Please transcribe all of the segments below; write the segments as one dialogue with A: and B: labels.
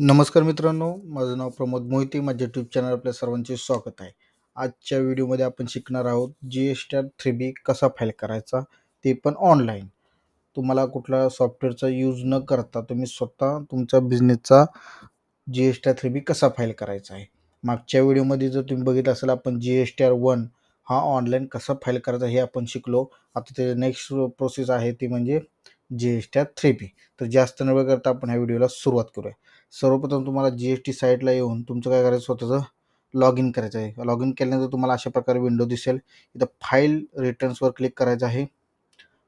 A: नमस्कार मित्रांनो, माझं नाव प्रमोद मोहिते. माझ्या यूट्यूब चॅनल आपल्या सर्वांचे स्वागत आहे. आजच्या व्हिडिओमध्ये आपण शिकणार आहोत GSTR 3B कसा फाईल करायचा, ते पण ऑनलाईन. तुम्हाला कुठला सॉफ्टवेअरचा यूज न करता तुम्ही स्वतः तुमच्या बिझनेसचा GSTR 3B कसा फाईल करायचा आहे. मागच्या व्हिडिओमध्ये जर तुम्ही बघितलं असेल, आपण GSTR 1 हा ऑनलाईन कसा फाईल करायचा हे आपण शिकलो. आता ते नेक्स्ट प्रोसेस आहे ती म्हणजे GSTR 3B. तर जास्त न वेळ करता आपण ह्या व्हिडिओला सुरुवात करूया. सर्वप्रथम तुम्हाला GST साईटला येऊन तुमचं काय करायचं, स्वतःचं लॉग इन करायचं आहे. लॉग इन केल्यानंतर तुम्हाला अशा प्रकारे विंडो दिसेल. इथं फाईल रिटर्न्सवर क्लिक करायचं आहे.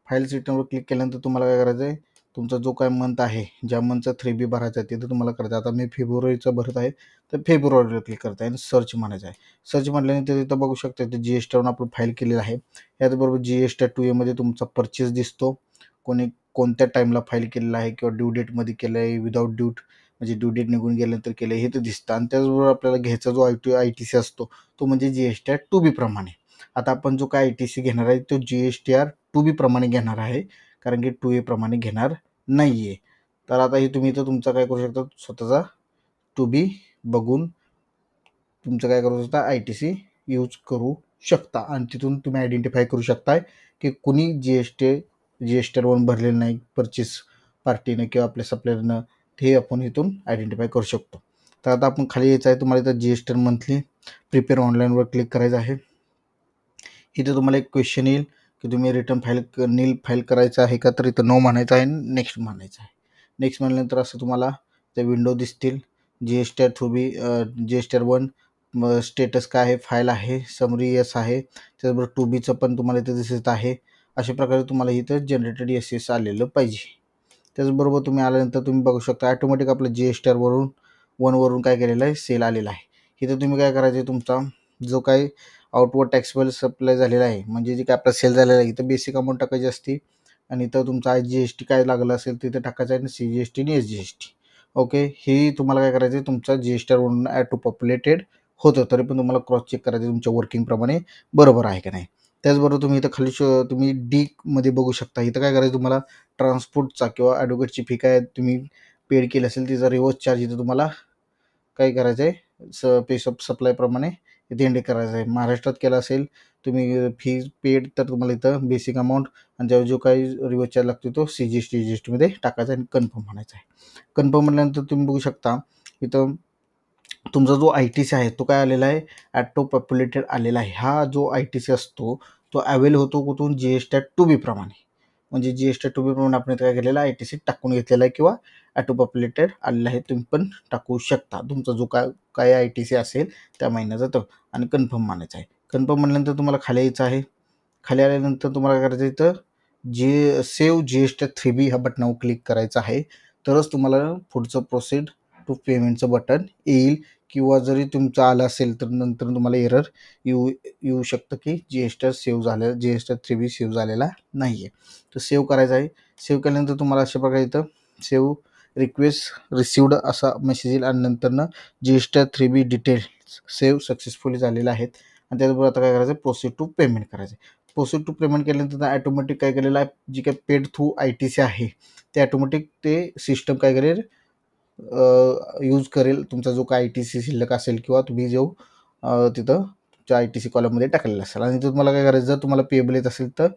A: फाईल्स रिटर्नवर क्लिक केल्यानंतर तुम्हाला काय करायचं आहे, तुमचा जो काय मंथ आहे, ज्या मंथचा 3B भरायचा आहे तिथं तुम्हाला करायचं. आता मी फेब्रुवारीचं भरत आहे, तर फेब्रुवारीवर क्लिक करता आहे आणि सर्च म्हणायचं आहे. सर्च म्हटल्यानंतर तिथं बघू शकता ते GSTवरून आपण फाईल केलेलं आहे. याचबरोबर GSTR 2A मध्ये तुमचा परचेस दिसतो, कोणत्या टाईमला फाईल केलेला आहे किंवा ड्यू डेटमध्ये केलं आहे, विदाऊट ड्यू म्हणजे ड्यू डेट निघून गेल्यानंतर केलं हे तर दिसतं. आणि त्याचबरोबर आपल्याला घ्यायचा जो ITC असतो तो म्हणजे GSTR 2B प्रमाणे. आता आपण जो काय ITC घेणार आहे तो GSTR 2B प्रमाणे घेणार आहे, कारण की 2A प्रमाणे घेणार नाही आहे. तर आता हे तुम्ही इथं तुमचा काय करू शकता, स्वतःचा 2B बघून तुमचं काय करू शकता, ITC यूज करू शकता. आणि तिथून तुम्ही आयडेंटिफाय करू शकताय की कुणी GSTR 1 भरलेलं नाही परचेस पार्टीनं किंवा आपल्या सप्लायरनं, हे आपण इथून आयडेंटिफाय करू शकतो. तर आता आपण खाली यायचं आहे, तुम्हाला इथं GSTR मंथली प्रिपेअर ऑनलाईनवर क्लिक करायचं आहे. इथे तुम्हाला एक क्वेश्चन येईल की तुम्ही रिटर्न फाईल करायचं आहे का, तर इथं नो म्हणायचं आहे आणि नेक्स्ट म्हणायचं आहे. नेक्स्ट म्हणल्यानंतर असं तुम्हाला त्या विंडो दिसतील. GSTR 2B GSTR 1 स्टेटस काय आहे, फाईल आहे, समरी येस आहे. त्याचबरोबर 2Bचं पण तुम्हाला इथं दिसत आहे. अशा प्रकारे तुम्हाला इथं जनरेटेड येस आलेलं पाहिजे. त्याचबरोबर तुम्ही आल्यानंतर तुम्ही बघू शकता ऑटोमॅटिक आपलं GSTR 1वरून काय केलेलं आहे, सेल आलेला आहे. इथं तुम्ही काय करायचं आहे, तुमचा जो काही आउटवर्ड टॅक्सेबल सप्लाय झालेला आहे, म्हणजे जे काय आपला सेल झालेला आहे, इथं बेसिक अमाऊंट टाकायची असते. आणि इथं तुमचा GST काय लागलं असेल तिथे टाकायचं आहे, आणि CGST आणि SGST. ओके, हे तुम्हाला काय करायचं आहे, तुमचा GSTR वरून ॲटो पॉप्युलेटेड होतं, तरी पण तुम्हाला क्रॉस चेक करायचं तुमच्या वर्किंगप्रमाणे बरोबर आहे का नाही. त्याचबरोबर तुम्ही इथं खाली तुम्ही मध्ये बघू शकता. इथं काय करायचं, तुम्हाला ट्रान्सपोर्टचा किंवा ॲडव्होकेटची फी काय तुम्ही पेड केली असेल तिचा रिव्हर्स चार्ज इथं तुम्हाला काय करायचं आहे, पेस ऑफ सप्लायप्रमाणे इथे एंड करायचं आहे. महाराष्ट्रात केला असेल तुम्ही फी पेड, तर तुम्हाला इथं बेसिक अमाऊंट आणि त्यावर जो काही रिव्हर्स चार्ज लागतो तो CGST मध्ये टाकायचा आणि कन्फर्म म्हणायचा आहे. कन्फर्म म्हटल्यानंतर तुम्ही बघू शकता इथं तुमचा जो ITC आहे तो काय आलेला आहे, ॲटो पॉप्युलेटेड आलेला आहे. हा जो ITC असतो तो अवेल होतो कुठून, GSTR 2B प्रमाणे. म्हणजे GSTR 2B प्रमाणे आपण काय केलेला आहे, ITC टाकून घेतलेला आहे किंवा ॲटो पॉप्युलेटेड आलेला आहे, तुम्ही पण टाकू शकता. तुमचा जो काय ITC असेल त्या महिन्याचा तो, आणि कन्फर्म मानायचं आहे. कन्फर्म म्हटल्यानंतर तुम्हाला खाली यायचं आहे. खाली आल्यानंतर तुम्हाला काय करायचं, इथं सेव्ह GSTR 3B ह्या बटनावर क्लिक करायचं आहे. तरच तुम्हाला पुढचं प्रोसीड टू पेमेंटचं बटन येईल. किंवा जरी तुमचं आलं असेल तर नंतर तुम्हाला एरर येऊ शकतं की GSTR 3B सेव्ह झालेला नाही आहे. तर सेव्ह करायचं आहे. सेव्ह केल्यानंतर तुम्हाला अशा प्रकारे इथं सेव्ह रिक्वेस्ट रिसिव्ड असा मेसेज येईल, आणि नंतरनं GSTR 3B details save successfully झालेले आहेत. आणि त्याचबरोबर आता काय करायचं, प्रोसीड टू पेमेंट करायचं. प्रोसीड टू पेमेंट केल्यानंतर ॲटोमॅटिक काय केलेलं आहे, जी काय पेड थ्रू ITC आहे ते ॲटोमॅटिक ते सिस्टम काय करेल, यूज करेल तुमचा जो काय ITC शिल्लक असेल किंवा तुम्ही जो तिथं तुमच्या ITC कॉलममध्ये टाकलेला असेल. आणि तुम्हाला काय करायचं, जर तुम्हाला पेएबल येत असेल तर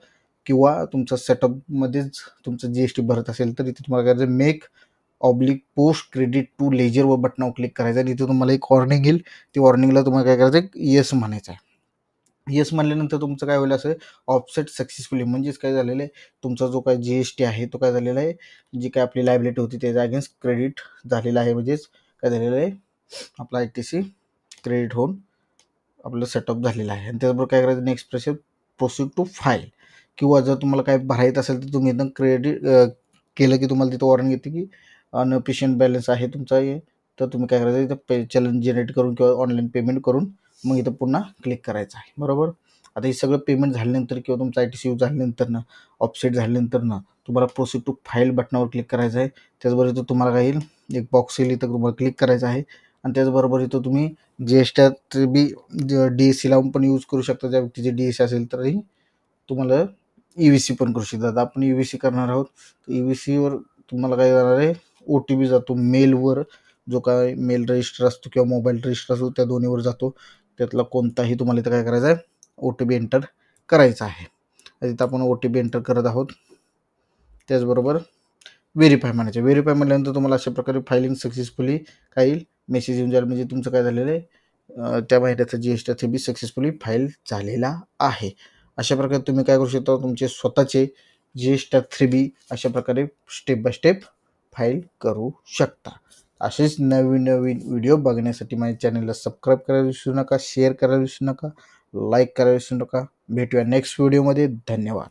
A: किंवा तुमचा सेटअपमध्येच तुमचं GST भरत असेल तर इथे तुम्हाला काय करायचं, make post credit to ledger व बटनावर क्लिक करायचं. आणि इथे तुम्हाला एक वॉर्निंग येईल, ती वॉर्निंगला तुम्हाला काय करायचं, येस म्हणायचं आहे. येस म्हणल्यानंतर तुमचं काय होईल, असं ऑफसेट सक्सेसफुली, म्हणजेच काय झालेलं आहे, तुमचा जो काय GST आहे तो काय झालेला आहे, जी काय आपली लायबिलिटी होती त्याच्या अगेन्स्ट क्रेडिट झालेला आहे. म्हणजेच काय झालेलं आहे, आपला ITC क्रेडिट होऊन आपलं सेटअप झालेलं आहे. आणि त्याचबरोबर काय करायचं, नेक्स्ट प्रोसीड टू फाईल. किंवा जर तुम्हाला काय भरायचं असेल तर तुम्ही एकदम क्रेडिट केलं की तुम्हाला तिथं वॉर्निंग येते की अनएफिशियंट बॅलन्स आहे तुमचा हे. तर तुम्ही काय करायचं, इथं चलन जनरेट करून किंवा ऑनलाईन पेमेंट करून मग इथं पुन्हा क्लिक करायचं आहे. बरोबर. आता हे सगळं पेमेंट झाल्यानंतर किंवा तुमचा ITC यूज झाल्यानंतर ऑफसेट झाल्यानंतर तुम्हाला प्रोसीड टू फाईल बटनावर क्लिक करायचं आहे. त्याचबरोबर इथं तुम्हाला काय येईल, एक बॉक्स येईल, इथं तुम्हाला क्लिक करायचं आहे. आणि त्याचबरोबर इथं तुम्ही GSTR 3B DSC लावून पण यूज करू शकता. ज्या व्यक्तीचे DSC असेल तरी तुम्हाला EVC पण करू शकता. आता आपण EVC करणार आहोत. EVCवर तुम्हाला काय जाणार आहे, OTP जातो मेलवर, जो काय मेल रजिस्टर असतो किंवा मोबाईल रजिस्टर असतो त्या दोन्हीवर जातो. त्यातला कोणताही तुम्हाला इथं काय करायचं आहे, OTP एंटर करायचा आहे. इथं आपण OTP एंटर करत आहोत. त्याचबरोबर व्हेरीफाय म्हणायचं. व्हेरीफाय म्हटल्यानंतर तुम्हाला अशा प्रकारे फायलिंग सक्सेसफुली काय येईल, मेसेज येऊन जाईल. म्हणजे तुमचं काय झालेलं आहे, त्या महिन्याचा GST 3B सक्सेसफुली फाईल झालेला आहे. अशा प्रकारे तुम्ही काय करू शकता, तुमचे स्वतःचे GST 3B अशा प्रकारे स्टेप बाय स्टेप फाईल करू शकता. असेच नवीन नवीन व्हिडिओ बघण्यासाठी माझ्या चॅनलला सबस्क्राईब करायला विसरू नका, शेअर करायला विसरू नका, लाईक करायला विसरू नका. भेटूया नेक्स्ट व्हिडिओमध्ये. धन्यवाद.